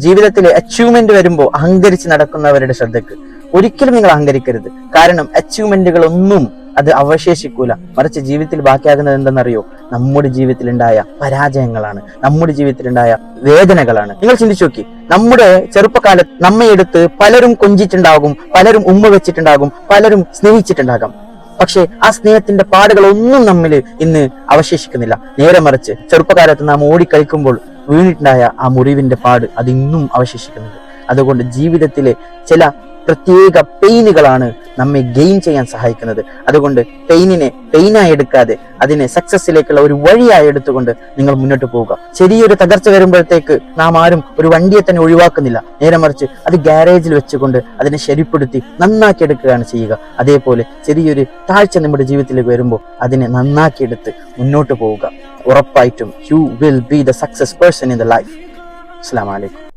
ജീവിതത്തിൽ അച്ചീവ്മെന്റ് വരുമ്പോൾ അഹങ്കരിച്ച് നടക്കുന്നവരുടെ ശ്രദ്ധക്ക് ഒരിക്കലും നിങ്ങൾ അഹങ്കരിക്കരുത്. കാരണം അച്ചീവ്മെന്റുകളൊന്നും അത് അവശേഷിക്കൂല. മറിച്ച് ജീവിതത്തിൽ ബാക്കിയാകുന്നത് എന്തെന്നറിയോ? നമ്മുടെ ജീവിതത്തിലുണ്ടായ പരാജയങ്ങളാണ്, നമ്മുടെ ജീവിതത്തിലുണ്ടായ വേദനകളാണ്. നിങ്ങൾ ചിന്തിച്ചു നോക്കി, നമ്മുടെ ചെറുപ്പകാലത്ത് നമ്മെ എടുത്ത് പലരും കൊഞ്ചിട്ടുണ്ടാകും, പലരും ഉമ്മ വെച്ചിട്ടുണ്ടാകും, പലരും സ്നേഹിച്ചിട്ടുണ്ടാകാം. പക്ഷെ ആ സ്നേഹത്തിന്റെ പാടുകളൊന്നും നമ്മിൽ ഇന്ന് അവശേഷിക്കുന്നില്ല. നേരെ മറിച്ച് ചെറുപ്പകാലത്ത് നാം ഓടിക്കളിക്കുമ്പോൾ വീണിട്ടുണ്ടായ ആ മുറിവിന്റെ പാട് അത് ഇന്നും അവശേഷിക്കുന്നുണ്ട്. അതുകൊണ്ട് ജീവിതത്തിലെ ചില പ്രത്യേക പെയിനുകളാണ് നമ്മെ ഗെയിൻ ചെയ്യാൻ സഹായിക്കുന്നത്. അതുകൊണ്ട് പെയിനായി എടുക്കാതെ അതിനെ സക്സസിലേക്കുള്ള ഒരു വഴിയായി എടുത്തുകൊണ്ട് നിങ്ങൾ മുന്നോട്ട് പോവുക. ചെറിയൊരു തകർച്ച വരുമ്പോഴത്തേക്ക് നാം ആരും ഒരു വണ്ടിയെ തന്നെ ഒഴിവാക്കുന്നില്ല. നേരെ മറിച്ച് അത് ഗ്യാരേജിൽ വെച്ചുകൊണ്ട് അതിനെ ശരിപ്പെടുത്തി നന്നാക്കി എടുക്കുകയാണ് ചെയ്യുക. അതേപോലെ ചെറിയൊരു താഴ്ച നമ്മുടെ ജീവിതത്തിലേക്ക് വരുമ്പോൾ അതിനെ നന്നാക്കിയെടുത്ത് മുന്നോട്ട് പോവുക. ഉറപ്പായിട്ടും you will be the success person in the life. അസ്സലാമു അലൈക്കും.